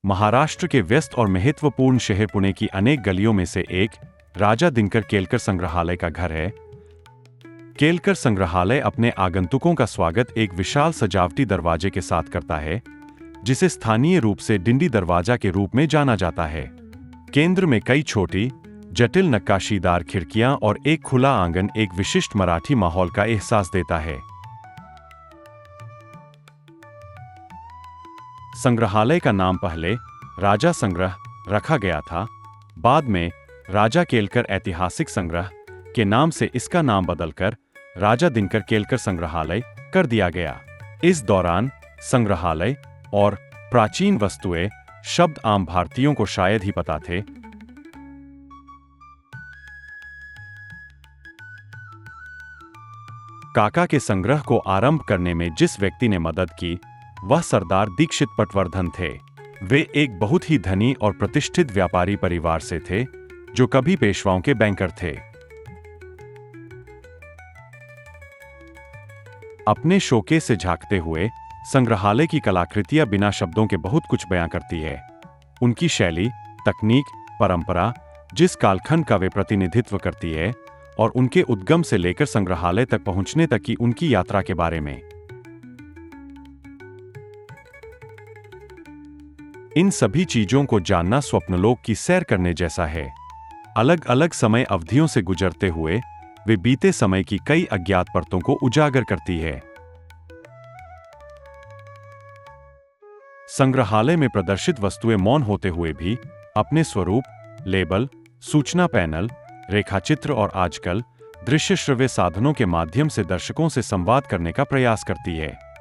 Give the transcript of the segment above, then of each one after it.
महाराष्ट्र के व्यस्त और महत्वपूर्ण शहर पुणे की अनेक गलियों में से एक राजा दिनकर केलकर संग्रहालय का घर है। केलकर संग्रहालय अपने आगंतुकों का स्वागत एक विशाल सजावटी दरवाजे के साथ करता है, जिसे स्थानीय रूप से डिंडी दरवाजा के रूप में जाना जाता है। केंद्र में कई छोटी, जटिल नक्काशीदार खिड़कियां और एक खुला आंगन एक विशिष्ट मराठी माहौल का एहसास देता है। संग्रहालय का नाम पहले राजा संग्रह रखा गया था, बाद में राजा केलकर ऐतिहासिक संग्रह के नाम से इसका नाम बदलकर राजा दिनकर केलकर संग्रहालय कर दिया गया। इस दौरान संग्रहालय और प्राचीन वस्तुएं शब्द आम भारतीयों को शायद ही पता थे। काका के संग्रह को आरंभ करने में जिस व्यक्ति ने मदद की, वह सरदार दीक्षित पटवर्धन थे। वे एक बहुत ही धनी और प्रतिष्ठित व्यापारी परिवार से थे, जो कभी पेशवाओं के बैंकर थे। अपने शोके से झांकते हुए संग्रहालय की कलाकृतियां बिना शब्दों के बहुत कुछ बयां करती है। उनकी शैली, तकनीक, परंपरा, जिस कालखंड का वे प्रतिनिधित्व करती है, और उनके उद्गम से लेकर संग्रहालय तक पहुंचने तक की उनकी यात्रा के बारे में। इन सभी चीजों को जानना स्वप्नलोक की सैर करने जैसा है। अलग अलग समय अवधियों से गुजरते हुए वे बीते समय की कई अज्ञात परतों को उजागर करती है। संग्रहालय में प्रदर्शित वस्तुएं मौन होते हुए भी अपने स्वरूप, लेबल, सूचना पैनल, रेखाचित्र और आजकल दृश्य श्रव्य साधनों के माध्यम से दर्शकों से संवाद करने का प्रयास करती है।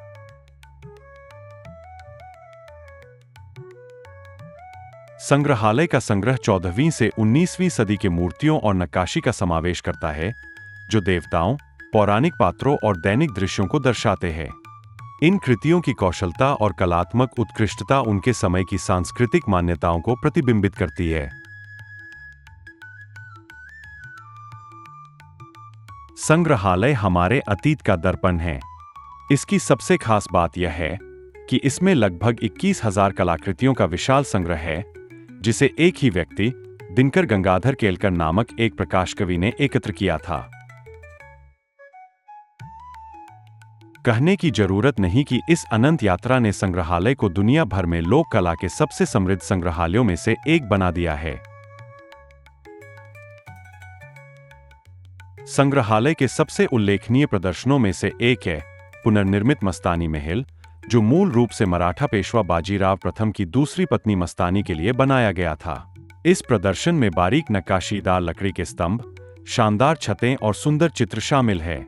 संग्रहालय का संग्रह 14वीं से 19वीं सदी के मूर्तियों और नक्काशी का समावेश करता है, जो देवताओं, पौराणिक पात्रों और दैनिक दृश्यों को दर्शाते हैं। इन कृतियों की कौशलता और कलात्मक उत्कृष्टता उनके समय की सांस्कृतिक मान्यताओं को प्रतिबिंबित करती है। संग्रहालय हमारे अतीत का दर्पण है। इसकी सबसे खास बात यह है कि इसमें लगभग 21,000 कलाकृतियों का विशाल संग्रह है, जिसे एक ही व्यक्ति, दिनकर गंगाधर केलकर नामक एक प्रकाश कवि ने एकत्र किया था। कहने की जरूरत नहीं कि इस अनंत यात्रा ने संग्रहालय को दुनिया भर में लोक कला के सबसे समृद्ध संग्रहालयों में से एक बना दिया है। संग्रहालय के सबसे उल्लेखनीय प्रदर्शनों में से एक है पुनर्निर्मित मस्तानी महल, जो मूल रूप से मराठा पेशवा बाजीराव प्रथम की दूसरी पत्नी मस्तानी के लिए बनाया गया था। इस प्रदर्शन में बारीक नक्काशीदार लकड़ी के स्तंभ, शानदार छतें और सुंदर चित्र शामिल है।